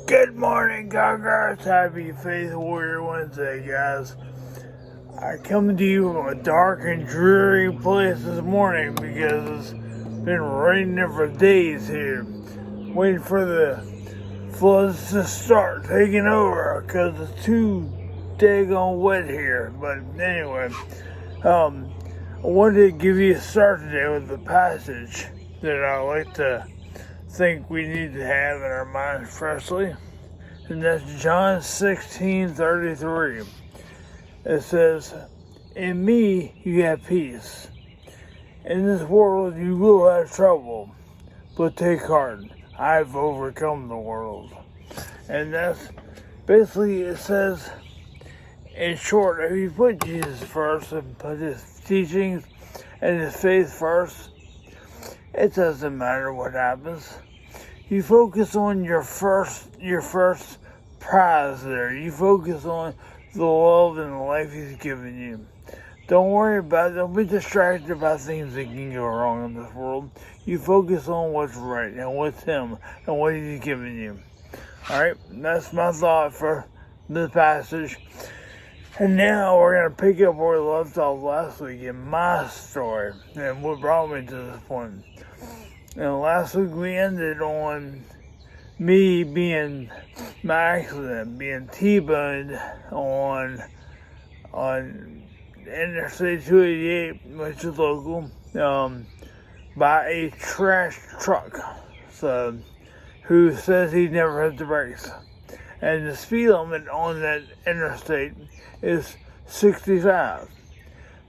Good morning, Conquerors. Happy Faith Warrior Wednesday, guys. I come to you from a dark and dreary place this morning because it's been raining for days here. Waiting for the floods to start taking over because it's too daggone wet here. But anyway, I wanted to give you a start today with the passage that I like to think we need to have in our minds freshly. And that's John 16:33. It says, "In me you have peace. In this world you will have trouble, but take heart, I've overcome the world." And that's basically, it says, in short, if you put Jesus first and put his teachings and his faith first, it doesn't matter what happens. You focus on your first prize there. You focus on the love and the life he's given you. Don't be distracted by things that can go wrong in this world. You focus on what's right and what's him and what he's given you. Alright, that's my thought for this passage. And now we're going to pick up where we left off last week in my story and what brought me to this point. And last week we ended on me being being T-boned on Interstate 288, which is local, by a trash truck. So, who says he never hit the brakes. And the speed limit on that interstate is 65.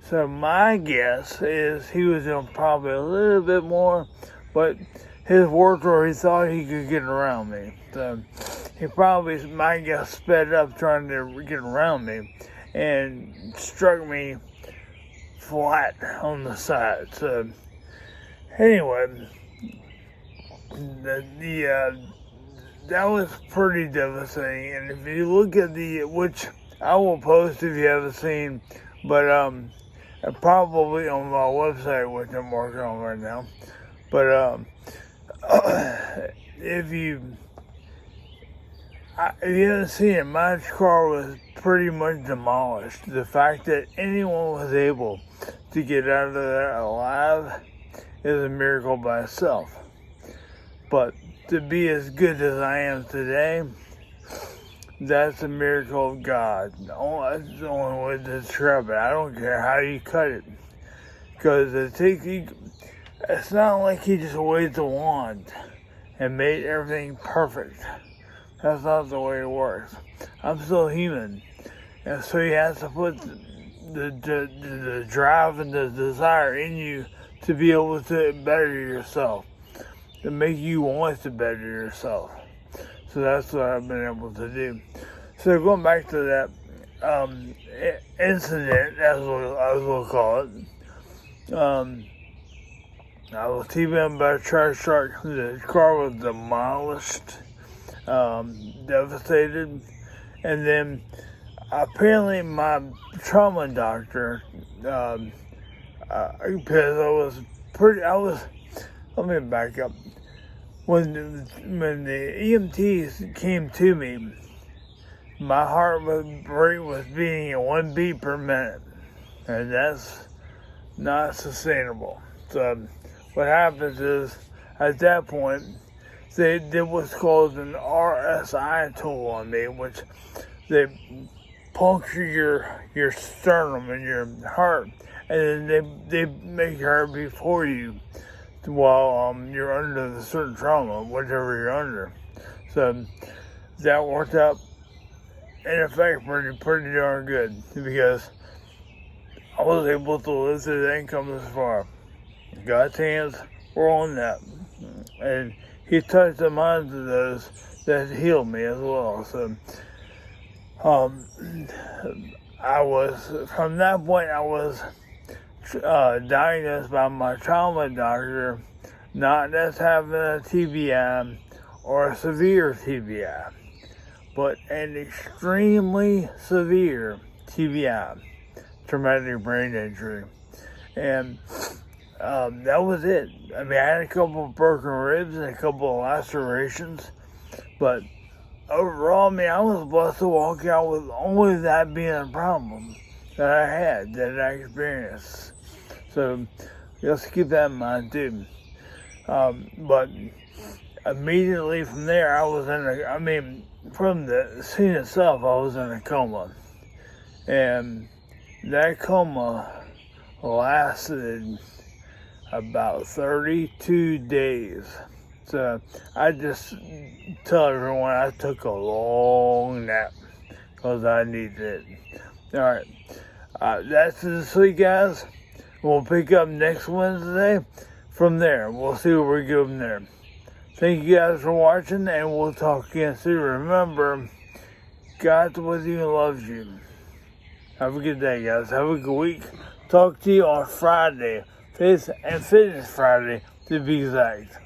So my guess is he was doing probably a little bit more, but his words were he thought he could get around me. So he probably, my guess, sped up trying to get around me and struck me flat on the side. So anyway, that was pretty devastating. And if you look at which I will post if you haven't seen, but probably on my website, which I'm working on right now. But if you haven't seen it, my car was pretty much demolished. The fact that anyone was able to get out of there alive is a miracle by itself. But to be as good as I am today, that's a miracle of God. That's the only way to describe it. I don't care how you cut it. Because it's not like he just waved a wand and made everything perfect. That's not the way it works. I'm still human. And so he has to put the drive and the desire in you to be able to better yourself. To make you want to better yourself. So that's what I've been able to do. So going back to that incident, as I will call it, I was T-boned by a trash truck. The car was demolished, devastated, and then apparently my trauma doctor, because let me back up. When the EMTs came to me, my heart rate was beating at 1 beat per minute, and that's not sustainable. So what happens is, at that point, they did what's called an RSI tool on me, which they puncture your sternum and your heart, and then they make your heart beat for you while you're under the certain trauma, whatever you're under. So that worked out in effect pretty darn good, because I was able to live through that and come this far. God's hands were on that, and he touched the minds of those that healed me as well. So from that point I was diagnosed by my trauma doctor not as having a TBI or a severe TBI, but an extremely severe TBI, traumatic brain injury. And that was it. I mean, I had a couple of broken ribs and a couple of lacerations, but overall, man, I was blessed to walk out with only that being a problem that I had, that I experienced. So just keep that in mind too. But immediately from there, from the scene itself, I was in a coma. And that coma lasted about 32 days. So I just tell everyone I took a long nap because I needed it. All right, that's it this week, guys. We'll pick up next Wednesday. From there, we'll see where we go from there. Thank you guys for watching, and we'll talk again soon. Remember, God's with you and loves you. Have a good day, guys. Have a good week. Talk to you on Friday. Fitness Friday, to be exact.